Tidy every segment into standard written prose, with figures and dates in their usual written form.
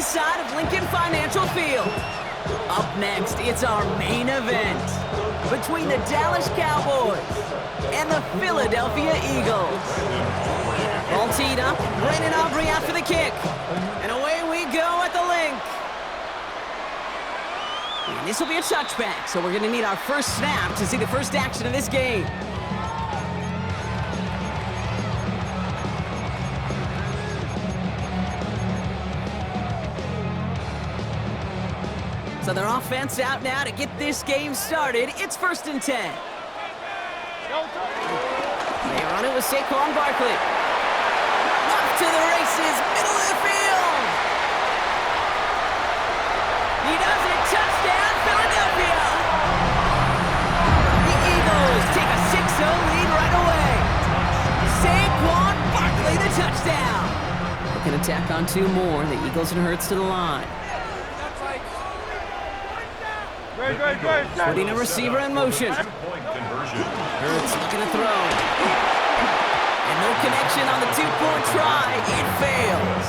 side of Lincoln Financial Field. Up next, it's our main event between the Dallas Cowboys and the Philadelphia Eagles. Ball teed up, Brandon Aubrey after the kick. And away we go at the link. And this will be a touchback, so we're going to need our first snap to see the first action of this game. So their offense out now to get this game started. It's 1st and 10. They run it with Saquon Barkley. Up to the races, middle of the field. He does it, touchdown, Philadelphia. The Eagles take a 6-0 lead right away. Saquon Barkley, the touchdown. They can attack on 2 more. The Eagles and Hurts to the line. Putting a receiver in motion. Hurts looking to throw. And no connection on the 2-point try. It fails.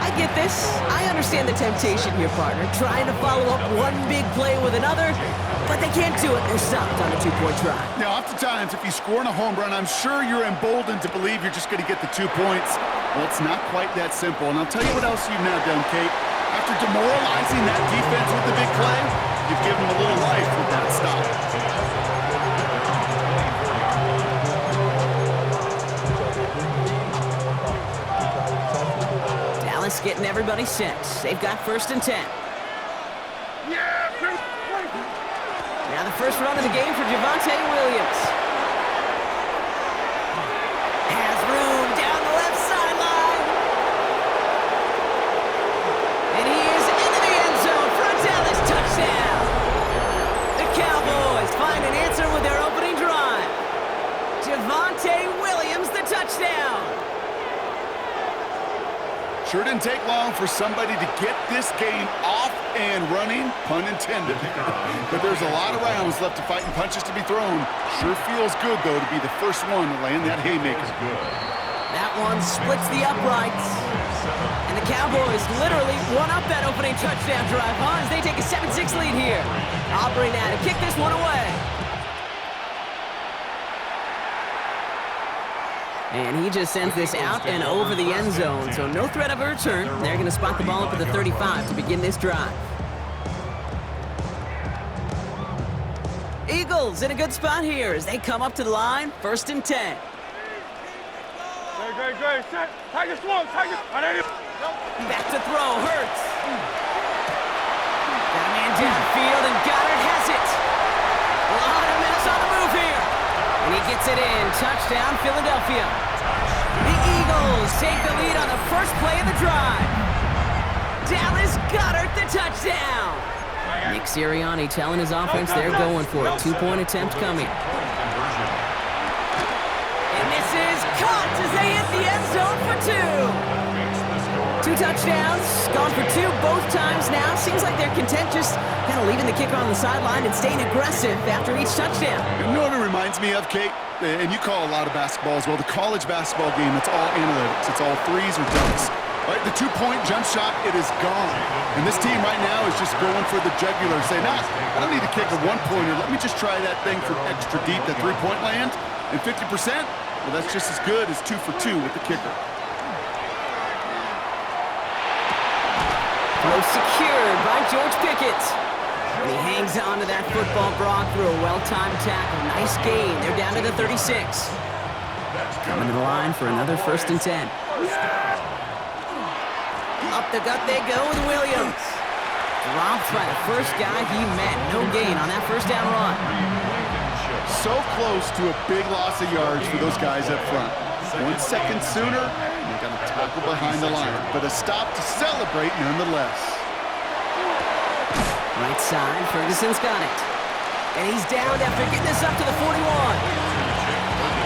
I get this. I understand the temptation here, partner. Trying to follow up one big play with another, but they can't do it. They're stopped on a 2-point try. Now, oftentimes, if you score in a home run, I'm sure you're emboldened to believe you're just going to get the 2 points. Well, it's not quite that simple. And I'll tell you what else you've now done, Kate. After demoralizing that defense with the big play, you've given them a little life with that stop. Dallas getting everybody set. They've got 1st and 10. Now the first run of the game for Javonte Williams. Has room down the left sideline. And he is into the end zone for a Dallas touchdown. The Cowboys find an answer with their opening drive. Javonte Williams, the touchdown. Sure didn't take long for somebody to get this game off and running, pun intended. But there's a lot of rounds left to fight and punches to be thrown. Sure feels good, though, to be the first one to land that haymaker. That one splits the uprights. And the Cowboys literally won up that opening touchdown drive, as they take a 7-6 lead here. Aubrey now to kick this one away. And he just sends this out and over the end zone, so no threat of a return. They're going to spot the ball up at the 35 to begin this drive. Eagles in a good spot here as they come up to the line, 1st and 10. Great. Set. Tiger slow. Back to throw, Hurts. Got a man downfield, and Goddard has it. A lot of minutes on the move here. And he gets it in. Touchdown, Philadelphia. The Eagles take the lead on the first play of the drive. Dallas Goddard, the touchdown. Nick Sirianni telling his offense they're going for it. 2-point attempt coming. And this is caught as they hit the end zone for 2. 2 touchdowns, gone for 2 both times now. Seems like they're content just kind of leaving the kicker on the sideline and staying aggressive after each touchdown. You know what it reminds me of, Kate? And you call a lot of basketball as well. The college basketball game, it's all analytics. It's all threes or dunks. Right? The 2-point jump shot, it is gone. And this team right now is just going for the jugular. Say, nah, I don't need to kick a 1-pointer. Let me just try that thing from extra deep, that 3-point land. And 50%, well, that's just as good as 2 for 2 with the kicker. Throw secured by George Pickett. And he hangs on to that football Brock through a well-timed tackle. Nice gain. They're down to the 36. Coming to the line for another 1st and 10. Up the gut they go with Williams. Dropped by the first guy he met. No gain on that first down run. So close to a big loss of yards for those guys up front. 1 second sooner, and they got a tackle behind the line. But a stop to celebrate nonetheless. Right side, Ferguson's got it. And he's down after getting this up to the 41.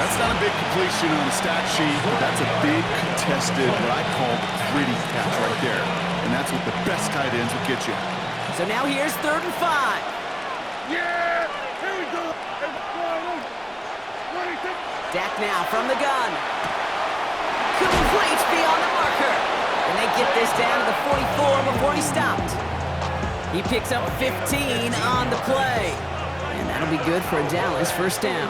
That's not a big completion on the stat sheet, but that's a big contested, what I call gritty catch right there. And that's what the best tight ends will get you. So now here's 3rd and 5. Yeah! Here we go! Dak now from the gun. Complete beyond the marker. And they get this down to the 44 with he stopped. He picks up 15 on the play. And that'll be good for a Dallas first down.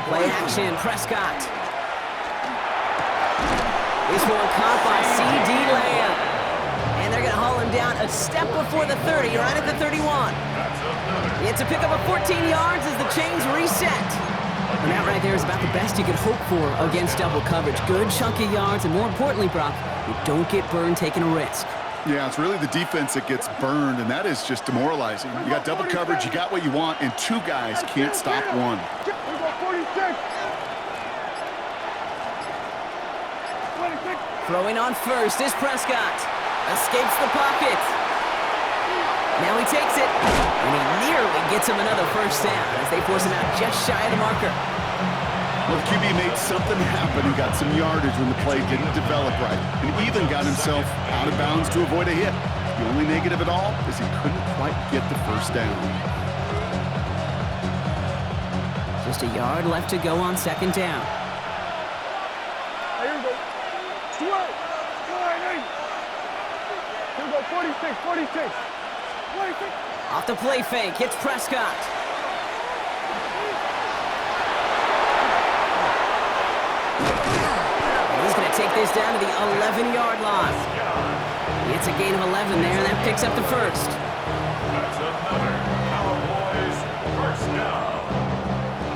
Play action, Prescott. This one caught by C.D. Lamb. And they're going to haul him down a step before the 30, right at the 31. It's a pickup of 14 yards as the chains reset. And that right there is about the best you could hope for against double coverage. Good chunky yards, and more importantly, Brock, you don't get burned taking a risk. Yeah, it's really the defense that gets burned, and that is just demoralizing. You got double coverage, you got what you want, and two guys can't stop one. Throwing on first is Prescott. Escapes the pocket. Now he takes it, and he nearly gets him another first down as they force him out just shy of the marker. Well, the QB made something happen and got some yardage when the play didn't develop right, and even got himself out of bounds to avoid a hit. The only negative at all is he couldn't quite get the first down. Just a yard left to go on second down. Here we go. Swear. Here we go. 46, 46. 46. Off the play fake, hits Prescott. He's going to take this down to the 11-yard line. It's a gain of 11 there, and that picks up the first. That's another Cowboys first down.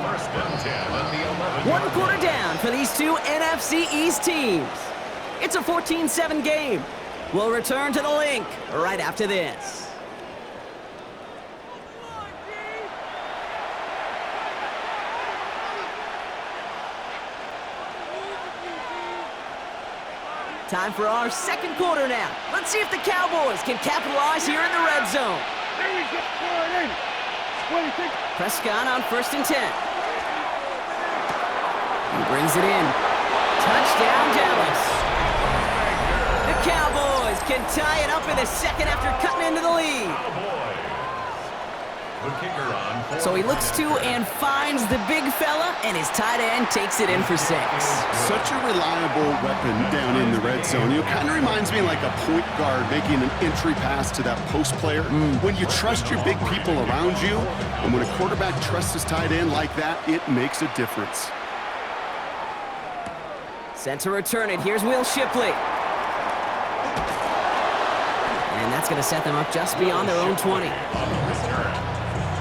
First and 10 at the 11. One quarter down for these two NFC East teams. It's a 14-7 game. We'll return to the link right after this. Time for our second quarter now. Let's see if the Cowboys can capitalize here in the red zone. There we go. 26. Prescott on first and 10. He brings it in. Touchdown, Dallas. The Cowboys can tie it up in the second after cutting into the lead. The kicker on. So he looks to and finds the big fella, and his tight end takes it in for 6. Such a reliable weapon down in the red zone. You know, kind of reminds me like a point guard making an entry pass to that post player. When you trust your big people around you, and when a quarterback trusts his tight end like that, it makes a difference. Set to return it. Here's Will Shipley. And that's going to set them up just beyond their own 20.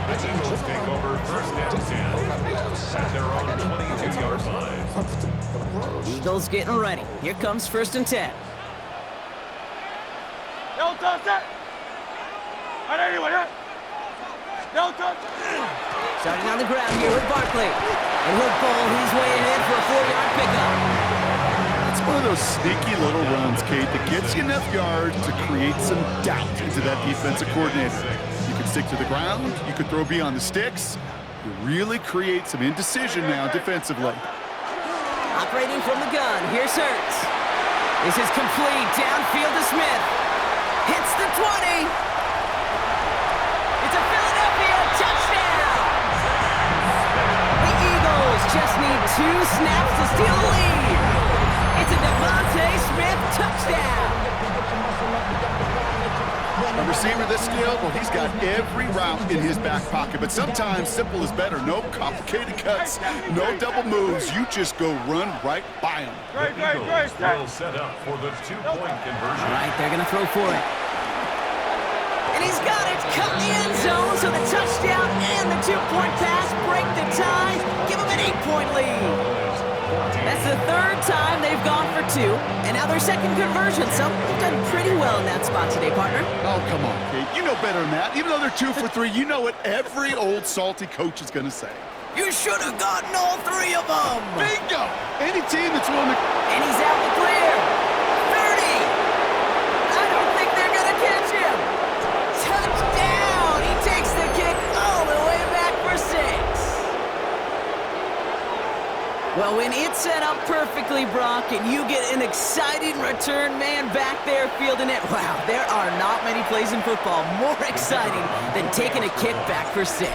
The Eagles take over first and 10 at their own 22-yard line. Eagles getting ready. Here comes first and 10. No touch that. All right, anyway, no touch. Starting on the ground here with Barkley. And he'll bowl his way ahead for a 4-yard pickup. It's one of those sneaky little runs, Kate, that gets you enough yards to create some doubt into that defensive coordinator. You could stick to the ground, you could throw beyond the sticks. You really create some indecision now defensively. Operating from the gun, here's Hurts. This is complete, downfield to Smith. Hits the 20. It's a Philadelphia touchdown. The Eagles just need 2 snaps to steal the lead. It's a Devontae Smith touchdown. A receiver this skilled, well, he's got every route in his back pocket, but sometimes simple is better. No complicated cuts, no double moves. You just go run right by him. The Eagles will set up for the 2-point conversion. All right, they're going to throw for it. And he's got it, cut in the end zone, so the touchdown and the 2-point pass break the tie, give him an 8-point lead. That's the 3rd time they've gone for 2, and now their second conversion, so they've done pretty well in that spot today, partner. Oh, come on, Kate. You know better than that. Even though they're 2 for 3, you know what every old salty coach is going to say. You should have gotten all 3 of them. Bingo! Any team that's willing to... And he's out the clear. 30. I don't think they're going to catch him. Touchdown! He takes the kick all the way back for 6. Well, when it's set up perfectly, Brock, and you get an exciting return man back there fielding it, wow, there are not many plays in football more exciting than taking a kick back for 6.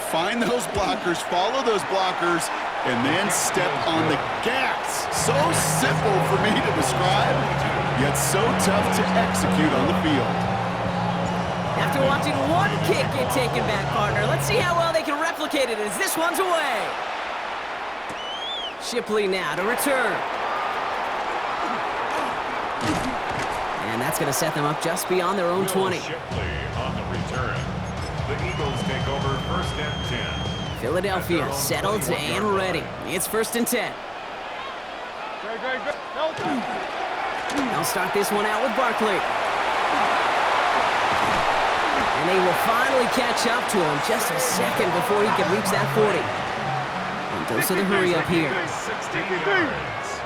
Find those blockers, follow those blockers, and then step on the gas. So simple for me to describe, yet so tough to execute on the field. After watching one kick get taken back, partner, let's see how well they can replicate it as this one's away. Shipley now to return. And that's going to set them up just beyond their own 20. Shipley on the return. The Eagles take over first and 10. Philadelphia settled and ready. It's first and 10. They'll start this one out with Barkley. And they will finally catch up to him just a second before he can reach that 40. And goes to the hurry up here. 16 yards.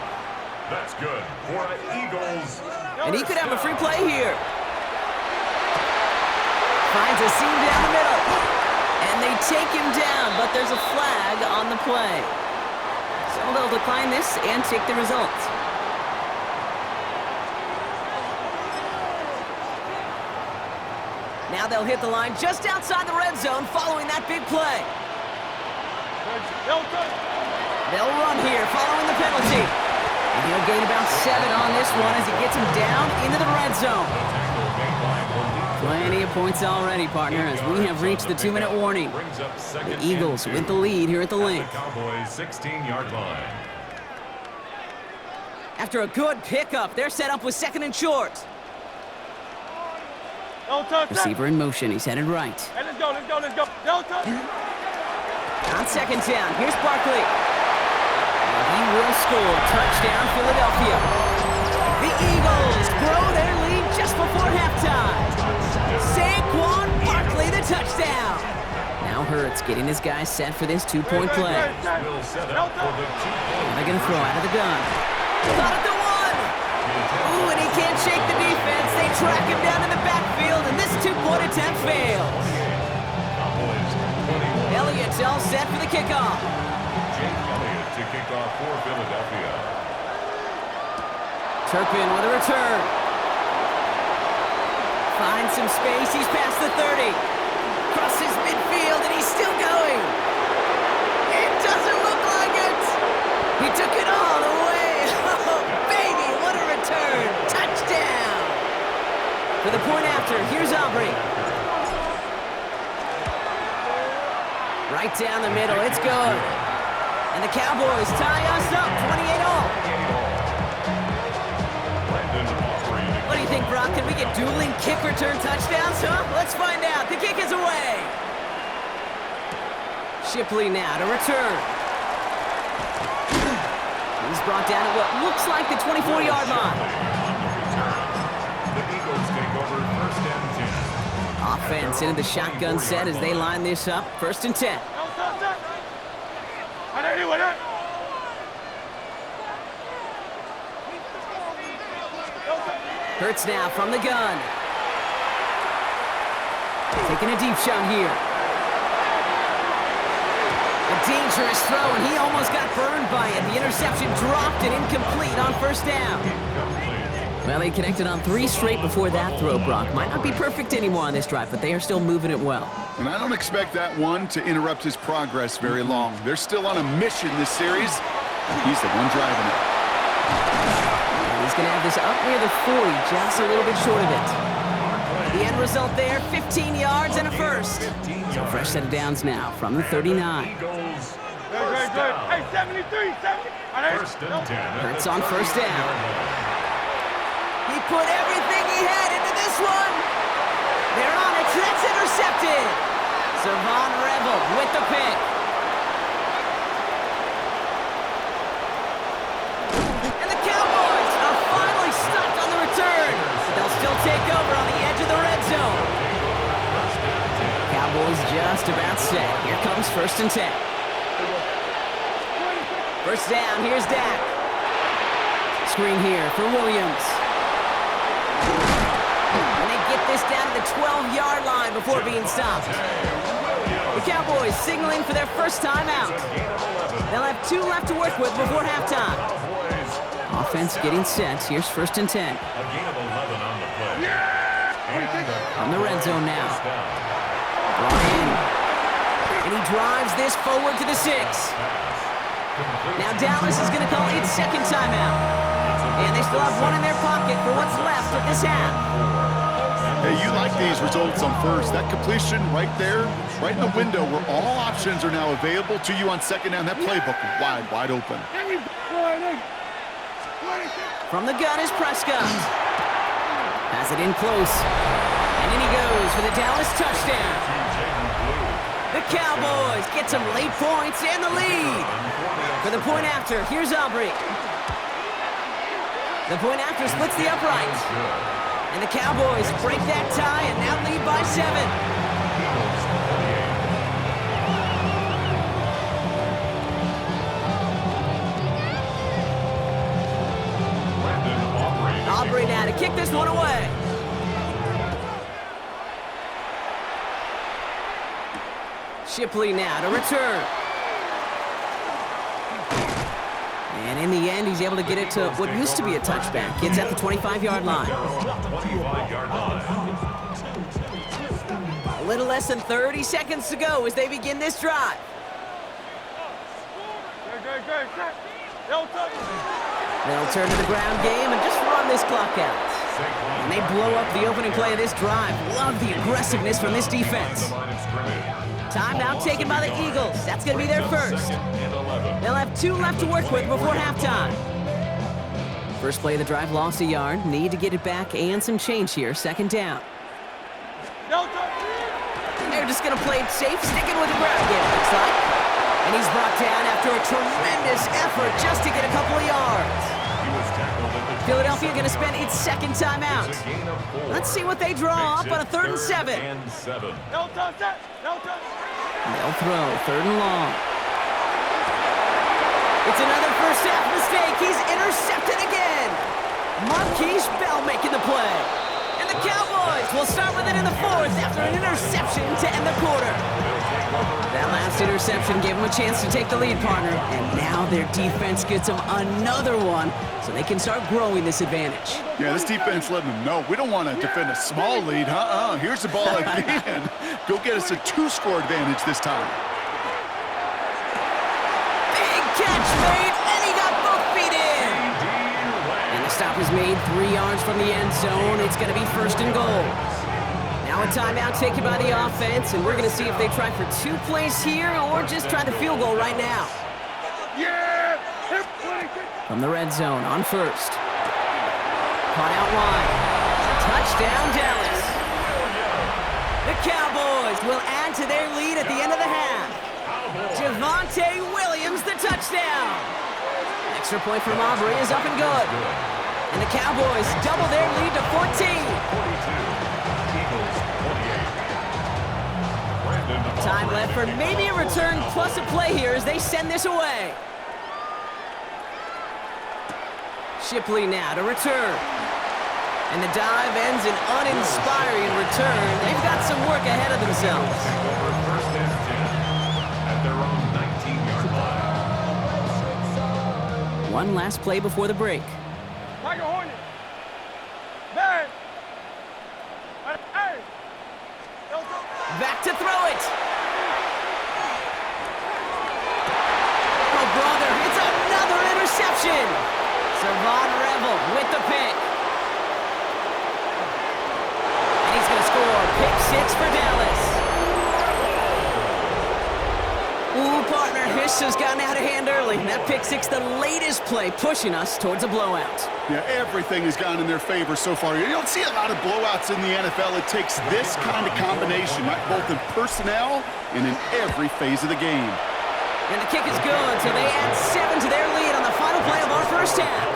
That's good for the Eagles. And he could have a free play here. Finds a seam down the middle. And they take him down, but there's a flag on the play. So they'll decline this and take the results. Now they'll hit the line just outside the red zone following that big play. They'll run here following the penalty. And he'll gain about 7 on this one as he gets him down into the red zone. Plenty of points already, partner, as we have reached the 2-minute warning. The Eagles with the lead here at the link. Cowboys 16-yard line. After a good pickup, they're set up with second and short. Receiver in motion, he's headed right. Hey, let's go. On second down, here's Barkley. He will score. Touchdown, Philadelphia. The Eagles grow their lead just before halftime. Saquon Barkley, the touchdown. Now Hurts getting his guys set for this 2-point play. They're going to throw out of the gun. Caught at the 1. Ooh, and he can't shake the defense. They track him down in the backfield, and this 2-point attempt fails. Elliott's all set for the kickoff. To kick off for Philadelphia. Turpin with a return. Finds some space. He's past the 30. Crosses midfield, and he's still going. It doesn't look like it. He took it all the way. Oh, baby, what a return. Touchdown. For the point after, here's Aubrey. Right down the middle. It's good. And the Cowboys tie us up, 28-all. What do you think, Brock? Can we get dueling kick return touchdowns, huh? Let's find out. The kick is away. Shipley now to return. He's brought down at what looks like the 24-yard line. The Eagles take over first and 10. Offense into the shotgun set as they line this up. First and 10. Hurts now from the gun. Taking a deep shot here. A dangerous throw, and he almost got burned by it. The interception dropped and incomplete on first down. Well, they connected on 3 straight before that throw, Brock. Might not be perfect anymore on this drive, but they are still moving it well. And I don't expect that one to interrupt his progress very long. They're still on a mission this series. He's the one driving it. He's going to have this up near the 40, just a little bit short of it. The end result there, 15 yards and a first. So fresh set of downs now from the 39. Hey, 73, 70. First and 10. Hurts on first down. He put everything he had into this one. They're on it. That's intercepted. Savon Revel with the pick. And the Cowboys are finally stopped on the return. They'll still take over on the edge of the red zone. Cowboys just about set. Here comes first and 10. First down, here's Dak. Screen here for Williams. And they get this down to the 12-yard line before being stopped. The Cowboys signaling for their first timeout. They'll have 2 left to work with before halftime. Offense getting set. Here's first and 10. A gain of 11 on the play. On the red zone now. Brought in. And he drives this forward to the 6. Now Dallas is going to call its second timeout. And they still have one in their pocket for what's left of this half. Hey, you like these results on first. That completion right there, right in the window where all options are now available to you on second down. That playbook wide open. From the gun is Prescott. Has it in close. And in he goes for the Dallas touchdown. The Cowboys get some late points and the lead. For the point after, here's Aubrey. The point after splits the uprights. And the Cowboys break that tie and now lead by 7. Aubrey now to kick this one away. Shipley now to return. And in the end, he's able to get it to what used to be a touchback. It's at the 25-yard line. A little less than 30 seconds to go as they begin this drive. They'll turn to the ground game and just run this clock out. And they blow up the opening play of this drive. Love the aggressiveness from this defense. Timeout taken by the Eagles. That's going to be their first. They'll have 2 left to work with before halftime. First play of the drive, lost a yard. Need to get it back and some change here. Second down. They're just going to play it safe, sticking with the ground game, it looks like. And he's brought down after a tremendous effort just to get a couple of yards. Philadelphia going to spend its second timeout. Let's see what they draw up on a 3rd and 7. They'll throw 3rd and long. It's another first half mistake. He's intercepted again. Marquise Bell making the play. And the Cowboys will start with it in the 4th after an interception to end the quarter. That last interception gave them a chance to take the lead, partner. And now their defense gets them another one so they can start growing this advantage. Yeah, this defense letting them know we don't want to defend a small lead. Here's the ball again. Go get us a 2-score advantage this time. Big catch made, and he got both feet in. And the stop is made 3 yards from the end zone. It's going to be 1st and goal. Now a timeout taken by the offense, and we're going to see if they try for 2 plays here or just try the field goal right now. From the red zone on 1st. Caught out wide. Touchdown, Dallas. The Cowboys will add to their lead at the end of the half. Javonte Williams, the touchdown. Extra point from Aubrey is up and good. And the Cowboys double their lead to 14. Time left for maybe a return plus a play here as they send this away. Shipley now to return. And the dive ends in uninspiring return. They've got some work ahead of themselves. One last play before the break. Back to throw it. Oh, brother, it's another interception. Savon Revel with the pick. And he's going to score pick 6 for Dallas. Ooh, partner, this has gotten out of hand early. That pick 6, the latest play, pushing us towards a blowout. Yeah, everything has gone in their favor so far. You don't see a lot of blowouts in the NFL. It takes this kind of combination, both in personnel and in every phase of the game. And the kick is good, so they add 7 to their lead on the final play of our first half.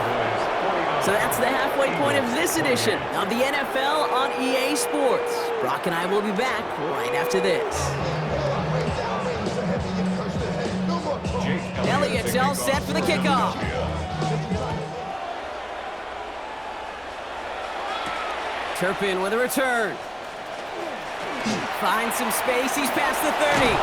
So that's the halfway point of this edition of the NFL on EA Sports. Brock and I will be back right after this. Elliott's all set for the kickoff. Turpin with a return. Finds some space. He's past the 30.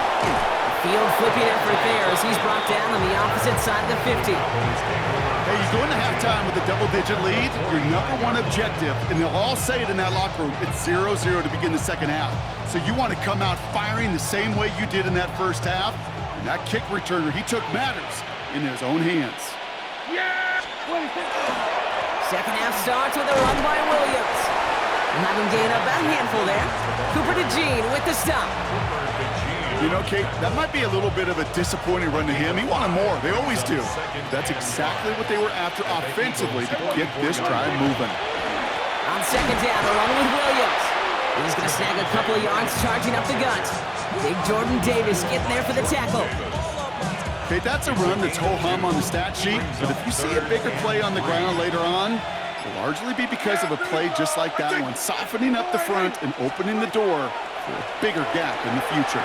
Field flipping effort there as he's brought down on the opposite side of the 50. Hey, you go into halftime with a double-digit lead, your #1 objective, and they'll all say it in that locker room, it's 0-0 to begin the second half. So you want to come out firing the same way you did in that first half. And that kick returner he took matters. in his own hands. Yeah! 26. Second half starts with a run by Williams. We'll have him gain up a handful there. Cooper DeJean with the stop. You know, Kate, that might be a little bit of a disappointing run to him. He wanted more. They always do. That's exactly what they were after offensively to get this drive moving. On second down, a run with Williams. He's going to snag a couple of yards charging up the gut. Big Jordan Davis getting there for the tackle. Okay, that's a run that's ho-hum on the stat sheet, but if you see a bigger play on the ground later on, it'll largely be because of a play just like that one, softening up the front and opening the door for a bigger gap in the future.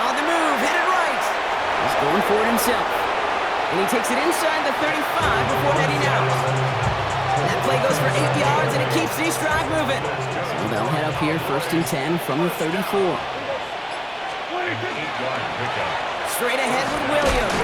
On the move, headed right. He's going for it himself. And he takes it inside the 35 before heading out. That play goes for 8 yards, and it keeps this drive moving. So they'll head up here, 1st and 10 from the 34. Straight ahead with Williams.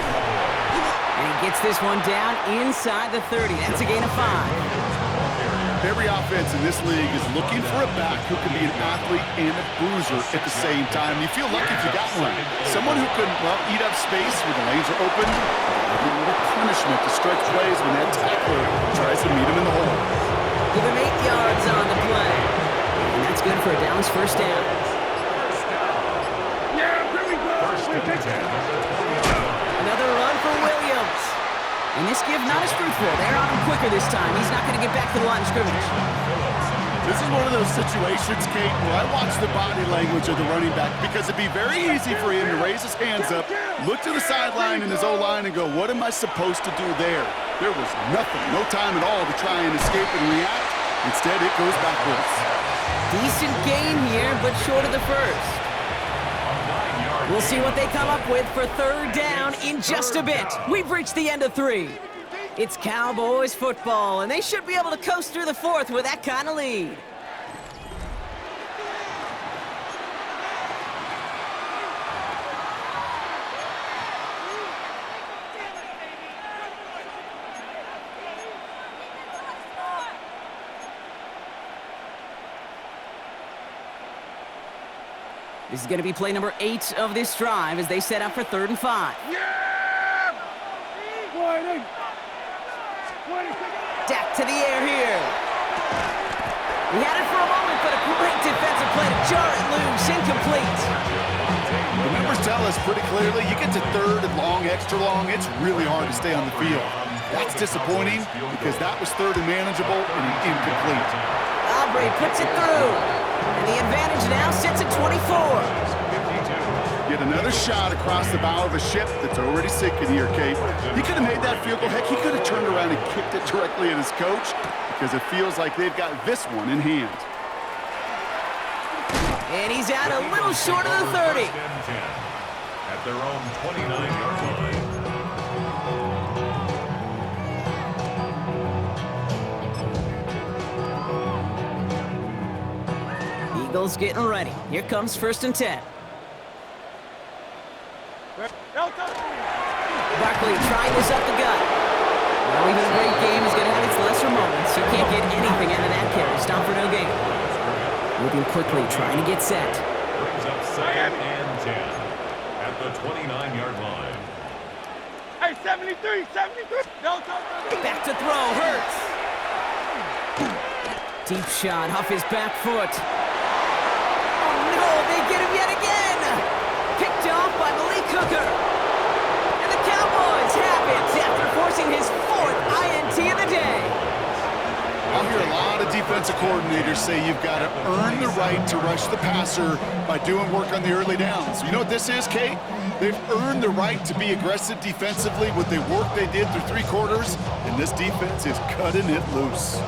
And he gets this one down inside the 30. That's a gain of 5. Every offense in this league is looking for a back who can be an athlete and a bruiser at the same time. You feel lucky if you got one. Someone who can, well, eat up space when the lanes are open. A little punishment to stretch plays when that tackler tries to meet him in the hole. Give him 8 yards on the play. And that's good for a Downs first down. Yeah, here we go. Another run for Williams. And this give not as fruitful. They're on him quicker this time. He's not going to get back to the line of scrimmage. This is one of those situations, Kate, where I watch the body language of the running back because it'd be very easy for him to raise his hands up, look to the sideline in his O-line and go, what am I supposed to do there? There was nothing, no time at all to try and escape and react. Instead, it goes backwards. Decent gain here, but short of the first. We'll see what they come up with for 3rd down in just a bit. We've reached the end of 3. It's Cowboys football, and they should be able to coast through the 4th with that kind of lead. This is going to be play number 8 of this drive as they set up for 3rd and 5. Yeah! 20. Dak to the air here. He had it for a moment, but a great defensive play to jar it loose, incomplete. The numbers tell us pretty clearly, you get to 3rd and long, extra long, it's really hard to stay on the field. That's disappointing because that was 3rd and manageable and incomplete. Aubrey puts it through. And the advantage now sits at 24. Yet another shot across the bow of a ship that's already sinking here, Kate. He could have made that field goal. Heck, he could have turned around and kicked it directly at his coach because it feels like they've got this one in hand. And he's out a little short of the 30. At their own 29-yard line. Eagles getting ready. Here comes 1st and 10. Barkley trying this up the gut. Well, even a great game is going to have its lesser moments. You can't get anything out of that carry. Stop for no gain. Moving quickly, trying to get set. Brings up 2nd and 10 at the 29-yard line. Hey, 73, 73. Back to throw, Hurts. Deep shot off his back foot. Oh no, they get him yet again. Picked off by Malik Hooker. And the Cowboys have it after forcing his 4th INT of the day. I'll hear a lot of defensive coordinators say you've got to earn the right to rush the passer by doing work on the early downs. You know what this is, Kate? They've earned the right to be aggressive defensively with the work they did through 3 quarters, and this defense is cutting it loose.